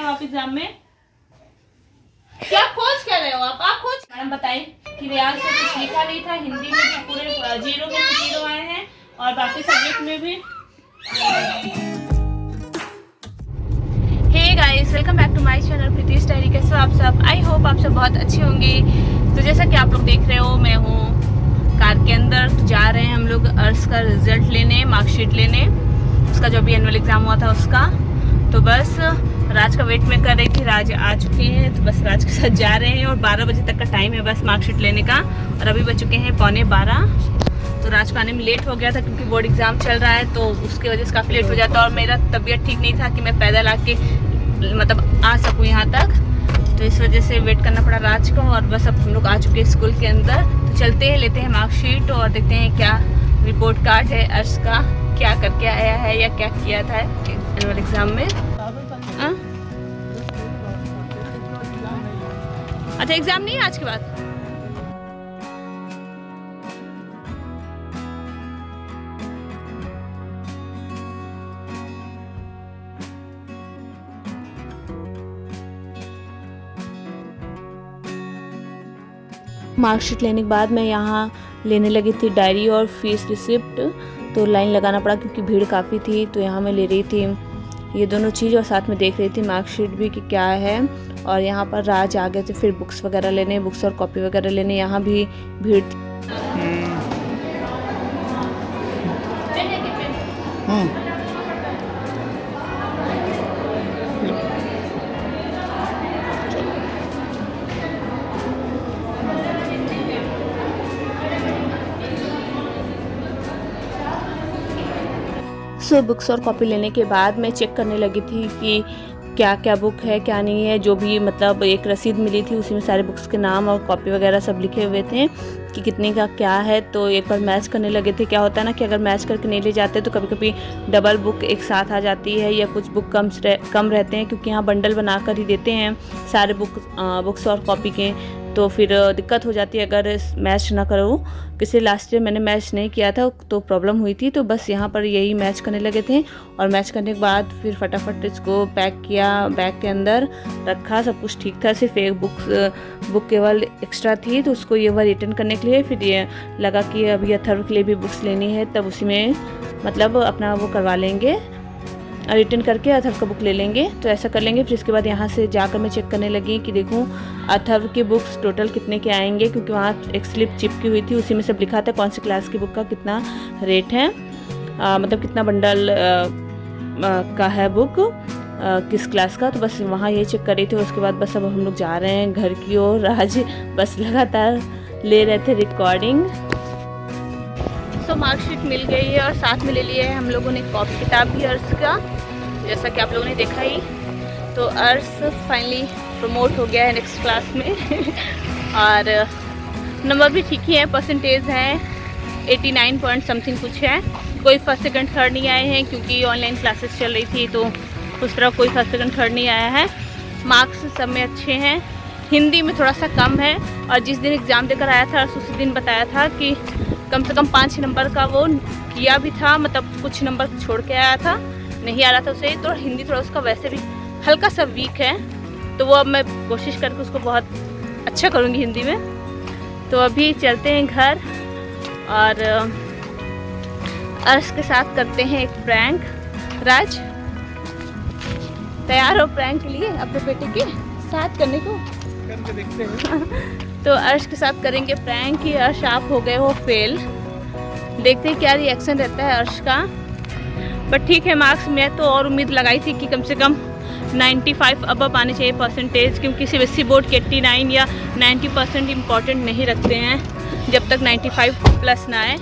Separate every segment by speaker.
Speaker 1: हो आप एग्जाम में? क्या खोज कर रहे हो आप खोज। मैडम बताइए कि रियाज से कुछ लिखा नहीं था, हिंदी में भी पूरे 0 में से 0 आए हैं और बाकी सब्जेक्ट में भी। Hey guys, welcome back to my channel Pritish diary. कैसे हो आप सब? आई होप आप सब बहुत अच्छे होंगे। तो जैसा कि आप लोग देख रहे हो, मैं हूँ कार के अंदर। तो जा रहे हैं हम लोग अर्स का रिजल्ट लेने, मार्कशीट लेने, उसका जो भी एनुअल एग्जाम हुआ था उसका। तो बस राज का वेट में कर रही थी, राज आ चुके हैं, तो बस राज के साथ जा रहे हैं। और 12 बजे तक का टाइम है बस मार्कशीट लेने का, और अभी बज चुके हैं 11:15। तो राज को आने में लेट हो गया था क्योंकि बोर्ड एग्जाम चल रहा है, तो उसकी वजह से काफ़ी लेट हो जाता। और मेरा तबीयत ठीक नहीं था कि मैं पैदल आके मतलब आ सकूँ यहाँ तक, तो इस वजह से वेट करना पड़ा राज को। और बस अब हम लोग आ चुके हैं स्कूल के अंदर। तो चलते हैं, लेते हैं मार्कशीट और देखते हैं क्या रिपोर्ट कार्ड है अर्श का, क्या करके आया है या क्या किया था एनुअल एग्जाम में। अच्छा, एग्जाम नहीं है आज के बाद? मार्कशीट लेने के बाद मैं यहाँ लेने लगी थी डायरी और फीस रिसिप्ट। तो लाइन लगाना पड़ा क्योंकि भीड़ काफ़ी थी, तो यहाँ मैं ले रही थी ये दोनों चीज़ और साथ में देख रही थी मार्कशीट भी कि क्या है। और यहाँ पर राज आ गए थे फिर बुक्स वगैरह लेने, बुक्स और कॉपी वगैरह लेने। यहाँ भी भीड़ थी। बुक्स और कॉपी लेने के बाद मैं चेक करने लगी थी कि क्या क्या बुक है क्या नहीं है। जो भी मतलब एक रसीद मिली थी उसी में सारे बुक्स के नाम और कॉपी वगैरह सब लिखे हुए थे कि कितने का क्या है। तो एक बार मैच करने लगे थे। क्या होता है ना कि अगर मैच करके नहीं ले जाते तो कभी कभी डबल बुक एक साथ आ जाती है या कुछ बुक कम रहते हैं, क्योंकि यहाँ बंडल बना कर ही देते हैं सारे बुक्स और कॉपी के। तो फिर दिक्कत हो जाती है अगर मैच ना करो। किसी लास्ट ईयर मैंने मैच नहीं किया था तो प्रॉब्लम हुई थी। तो बस यहाँ पर यही मैच करने लगे थे, और मैच करने के बाद फिर फटाफट इसको पैक किया, बैग के अंदर रखा। सब कुछ ठीक था, सिर्फ एक बुक केवल एक्स्ट्रा थी, तो उसको ये बार रिटर्न करने के लिए फिर ये लगा कि अभी अथर्व के लिए भी बुक्स लेनी है, तब उसी में मतलब अपना वो करवा लेंगे, रिटर्न करके अथर्व का बुक ले लेंगे। तो ऐसा कर लेंगे। फिर इसके बाद यहाँ से जाकर मैं चेक करने लगी कि देखूँ अथर्व की बुक्स टोटल कितने के आएंगे, क्योंकि वहाँ एक स्लिप चिपकी हुई थी, उसी में सब लिखा था कौन सी क्लास की बुक का कितना रेट है, मतलब कितना बंडल का है बुक किस क्लास का। तो बस वहाँ ये चेक कर रही थी। उसके बाद बस अब हम लोग जा रहे हैं घर की ओर। राज बस लगातार ले रहे थे रिकॉर्डिंग। तो मार्कशीट मिल गई है और साथ में ले लिए है हम लोगों ने कॉपी किताब भी अर्स का, जैसा कि आप लोगों ने देखा ही। तो अर्स फाइनली प्रमोट हो गया है नेक्स्ट क्लास में और नंबर भी ठीक ही है, परसेंटेज हैं 89 पॉइंट समथिंग कुछ है। कोई फर्स्ट सेकंड थर्ड नहीं आए हैं क्योंकि ऑनलाइन क्लासेस चल रही थी, तो उस तरह कोई फर्स्ट सेकंड थर्ड नहीं आया है। मार्क्स सब में अच्छे हैं, हिंदी में थोड़ा सा कम है। और जिस दिन एग्ज़ाम देकर आया था उसी दिन बताया था कि कम से कम 5 नंबर का वो किया भी था, मतलब कुछ नंबर छोड़ के आया था, नहीं आ रहा था उसे। तो हिंदी थोड़ा उसका वैसे भी हल्का सा वीक है, तो वो अब मैं कोशिश करके उसको बहुत अच्छा करूँगी हिंदी में। तो अभी चलते हैं घर और अर्श के साथ करते हैं एक प्रैंक। राज तैयार हो प्रैंक के लिए अपने बेटे के साथ करने को? करके देखते हैं। तो अर्श के साथ करेंगे प्रैंक कि अर्श आप हो गए हो फेल। देखते हैं क्या रिएक्शन रहता है अर्श का। बट ठीक है, मार्क्स में तो और उम्मीद लगाई थी कि कम से कम 95 अब आने चाहिए परसेंटेज, क्योंकि सीबीएसई बोर्ड के 89 या 90% इम्पॉर्टेंट नहीं रखते हैं जब तक 95 प्लस ना आए।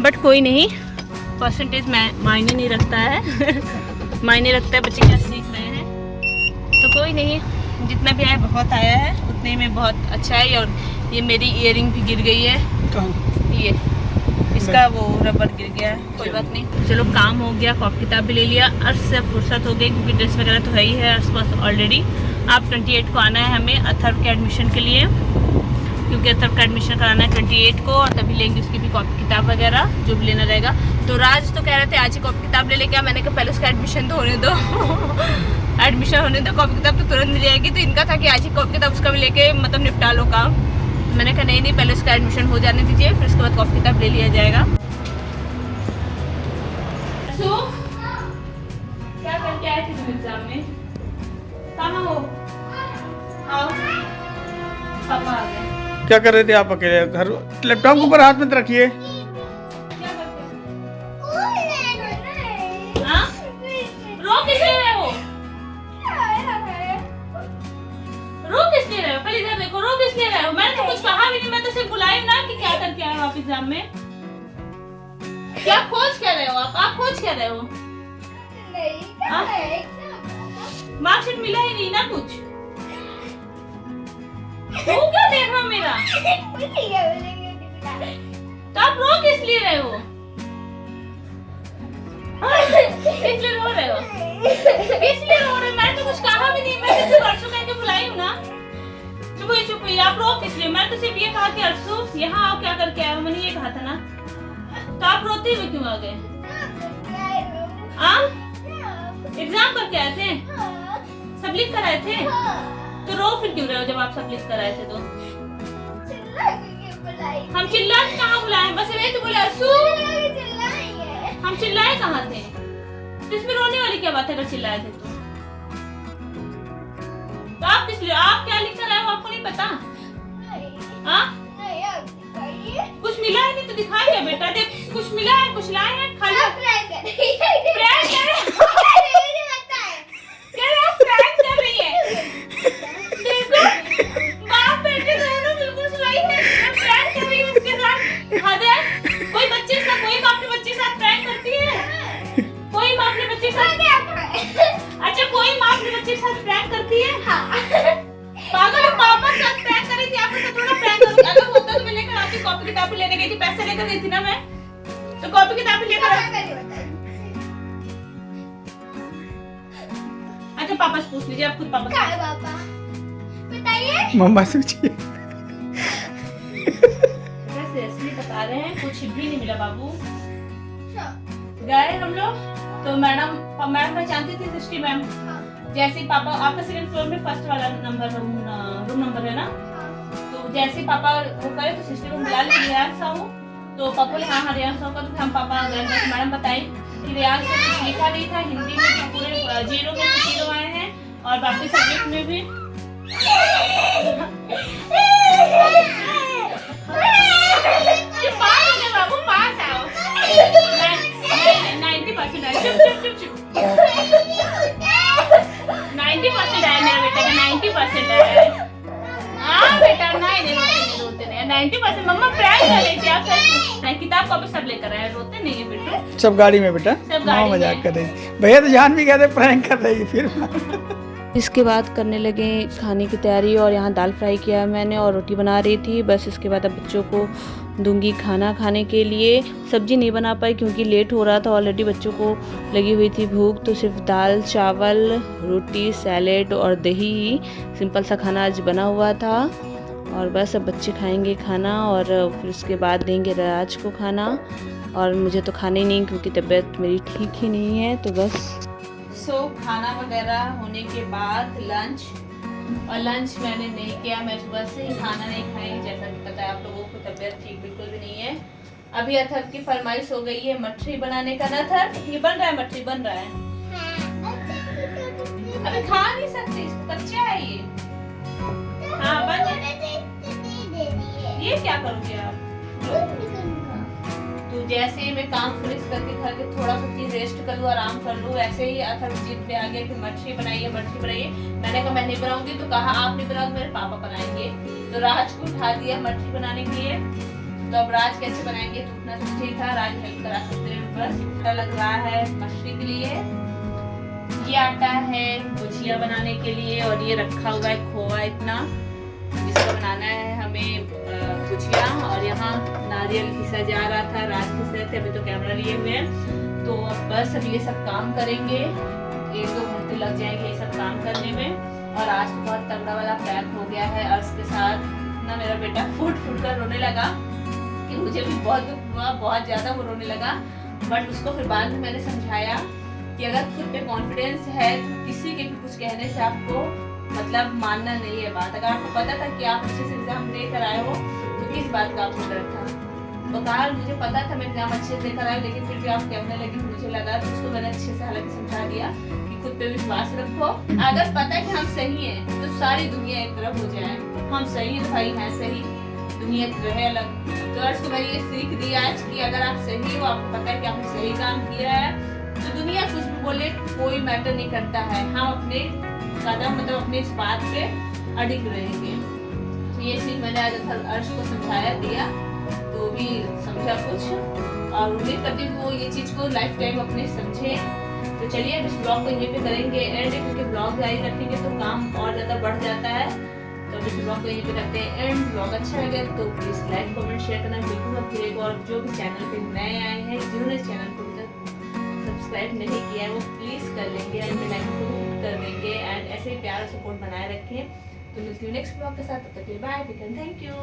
Speaker 1: बट कोई नहीं, परसेंटेज मायने नहीं रखता है मायने रखता है बच्चे क्या सीख रहे हैं। तो कोई नहीं, जितना भी आया बहुत आया है, उतने में बहुत अच्छा है। और ये मेरी ईयरिंग भी गिर गई है, ये इसका वो रबर गिर गया है, कोई बात नहीं। चलो काम हो गया, कॉपी किताब भी ले लिया, अर्श से फुर्सत हो गई क्योंकि ड्रेस वगैरह तो है ही है अर्श पास ऑलरेडी। आप 28 को आना है हमें अथर्व के एडमिशन के लिए, क्योंकि अथर्व का एडमिशन कराना है 28 को, और तभी लेंगे उसकी भी कॉपी किताब वगैरह जो भी लेना रहेगा। तो राज तो कह रहे थे आज ही कॉपी किताब ले लेके, मैंने कहा पहले उसका एडमिशन तो होने दो एडमिशन होने तो कॉपी किताब तो तुरंत मिल जाएगी। तो इनका था कि आज ही कॉपी किताब उसका भी लेके मतलब निपटा लो काम। मैंने कहा नहीं पहले उसका एडमिशन हो जाने दीजिए, फिर उसके बाद कॉपी किताब ले लिया जाएगा। क्या करके आए थे तुम एग्जाम में? कहाँ हो? आओ, पापा आ गए।
Speaker 2: क्या कर रहे थे आप अकेले घर? लैपटॉप के ऊपर हाथ मत रखिए।
Speaker 1: क्या करते हो? हाँ? रो किस लिए रहे हो? रो किस लिए रहे हो? पहले इधर देखो, रो किस लिए रहे हो? मैंने तो कुछ कहा भी नहीं, मैं तो सिर्फ बुलाई ना कि क्या करके आए हो आप एग्जाम में। क्या खोज कर रहे हो आप खोज कर रहे हो? मार्कशीट मिला ही नहीं ना कुछ। तू क्या देख रहा मेरा? तो आप रो किस लिए रहे हो? किस लिए रो रहे हो? किस लिए रो रहे हो? मैंने तो कुछ कहा भी नहीं, मैं सिर्फ अर्शु कह के बुलाई हूँ ना। चुप हुई, आप रो किस लिए? मैंने तो सिर्फ ये कहा कि अर्शु यहाँ आओ, क्या करके आए हो, मैंने ये कहा था ना। तो आप रोते हुए क्यों आ गए? एग्जाम करके आए थे? सब लिख कर आए थे? तो रो फिर क्यों रहे हो जब आप सब लिख कर आए थे? तो हम चिल्ला के कहाँ बुलाए? बस यही तो बोले अर्शु। हम चिल्लाए कहाँ थे? तो इसमें रोने वाली क्या बात है अगर चिल्लाए थे तो आप किस लिए? आप क्या लिख कर आए हो आपको नहीं पता? कुछ मिला है नहीं तो दिखाइए बेटा। देख कुछ मिला है, कुछ लाए हैं, खा लो। प्रैंक कर रही है। देखो बाप बेटे दोनों बिल्कुल सही है। प्रैंक कर रही है उसके साथ। हद है। कोई बच्चे के साथ, कोई माँ अपने बच्चे के साथ प्रैंक करती है? कोई माँ अपने बच्चे के साथ? अच्छा कोई माँ अपने बच्चे के साथ प्रैंक करती है? पागल, पापा के साथ प्रैंक करी थी, आपके साथ थोड़ा प्रैंक करूंगी। अगर होता तो मैं लेकर आती, कॉपी किताब लेने गई थी, पैसे लेकर गई थी ना मैं, तो कॉपी किताब लेकर अच्छा पापा से पूछ लीजिए, आप खुद पापा बताइए।
Speaker 2: मम्मा से पूछिए।
Speaker 1: सीरियसली बता रहे हैं, कुछ भी नहीं मिला बाबू। गए हम लोग तो मैडम पहचानती थी सृष्टि मैम। जैसे पापा आपका सेकंड फ्लोर में फर्स्ट वाला नंबर रूम नंबर है ना, तो जैसे पापा वो करे तो सिस्टर को बुला ली, रियांश साहू। तो पापा बोले हाँ रियांश साहू का, तो हम पापा गए तो मैडम बताई कि रियांश से कुछ लिखा नहीं था, हिंदी में तो पूरे 0 में से 0 आए हैं और बाकी सब्जेक्ट में भी बाबू पास आओ। 90% आए। चुप 90% आए मेरे बेटे का, 90% आए। हाँ बेटा नहीं रोते नहीं 90%। मम्मा प्रैंक कर रही थी, आप सच किताब कॉपी सब लेकर आए, रोते नहीं है बेटा।
Speaker 2: सब गाड़ी में बेटा, माँ मजाक कर रही। भैया तो जान भी कहते प्रैंक कर रही फिर।
Speaker 1: इसके बाद करने लगे खाने की तैयारी और यहाँ दाल फ्राई किया मैंने और रोटी बना रही थी। बस इसके बाद अब बच्चों को दूंगी खाना खाने के लिए। सब्जी नहीं बना पाई क्योंकि लेट हो रहा था, ऑलरेडी बच्चों को लगी हुई थी भूख। तो सिर्फ दाल चावल रोटी सैलेड और दही सिंपल सा खाना आज बना हुआ था। और बस अब बच्चे खाएंगे खाना और फिर उसके बाद देंगे राज को खाना। और मुझे तो खाना ही नहीं क्योंकि तबीयत मेरी ठीक ही नहीं है। तो बस खाना वगैरह होने के बाद लंच, और लंच मैंने नहीं किया, मैं सुबह से ही खाना नहीं खाई। जैसा कि पता है आप लोगों को तबीयत ठीक बिल्कुल भी नहीं है। अभी अथर की फरमाइश हो गई है मठरी बनाने का। ना अथर ये बन रहा है, मठरी बन रहा है। अभी खा नहीं सकते, इसको कच्चा है ये। हाँ बन ये क्या करोगे आप? तो जैसे मैं काम फिनिश करके थोड़ा सा चीज रेस्ट कर लूँ, आराम कर लूँ, वैसे ही अथर जिद पे आ गया कि मछली बनाइए। मैंने कहा मैं नहीं बनाऊंगी, तो कहा आप नहीं बनाओगे मेरे पापा बनाएंगे। तो राज को उठा दिया मछली बनाने के लिए। तो अब राज कैसे बनाएंगे तो उतना तो ठीक था, राज हेल्प करा सकते हैं। बस आटा लग रहा है मछली के लिए, ये आटा है भुजिया बनाने के लिए, और ये रखा हुआ है खोआ इतना, जिसका बनाना है हमें भुजिया। और यहाँ नारियल घिसा जा रहा था, रात घिस रहे थे, अभी तो कैमरा लिए हुए हैं। तो बस अब ये सब काम करेंगे, 1-2 घंटे लग जाएंगे ये सब काम करने में। और आज तो बहुत तगड़ा वाला प्रैंक हो गया है। और उसके साथ ना मेरा बेटा फूट कर रोने लगा कि मुझे भी बहुत दुख हुआ, बहुत ज़्यादा वो रोने लगा। बट उसको फिर बाद में मैंने समझाया कि अगर खुद पे कॉन्फिडेंस है तो किसी के भी कुछ कहने से आपको मतलब मानना नहीं है बात। अगर आपको पता था कि आप अच्छे से एग्जाम देकर आए हो तो किस बात का आपको डर था। बकार मुझे पता था मैं एग्जाम अच्छे से देकर आया, लेकिन फिर भी आप कहने लगी, मुझे लगा तो उसको मैंने अच्छे से हालांकि समझा दिया कि खुद पे विश्वास रखो। अगर पता है कि हम सही हैं तो सारी दुनिया एक तरफ हो जाए, हम सही हैं भाई हैं सही, दुनिया रहे अलग। तो अर्श को मैंने ये सीख दी आज कि अगर आप सही हो, आपको पता है कि आपने सही काम किया है, तो दुनिया कुछ भी बोले कोई मैटर नहीं करता है। हम अपने कदम मतलब अपने इस बात पे अडिग रहेंगे। तो ये चीज मैंने आज अर्श को समझाया दिया, तो भी समझा कुछ, और उम्मीद करती हूँ वो ये चीज को लाइफ टाइम अपने समझे। तो चलिए अब इस ब्लॉग को यहीं पे करेंगे एंड, क्योंकि ब्लॉग जारी रखेंगे तो काम और ज्यादा बढ़ जाता है। तो इस ब्लॉग को यहीं पे करते हैं एंड। ब्लॉग अच्छा लगे तो प्लीज लाइक कमेंट शेयर करना बिल्कुल मत भूलिएगा, और जो भी चैनल पे नए आए हैं जिन्होंने चैनल को सब्सक्राइब नहीं किया है वो प्लीज कर लेंगे एंड बेल आइकन को हिट कर देंगे एंड ऐसे ही प्यार और सपोर्ट बनाए रखें। तो मिलती हूँ नेक्स्ट ब्लॉग के साथ, तब तक के लिए बाय, थैंक यू।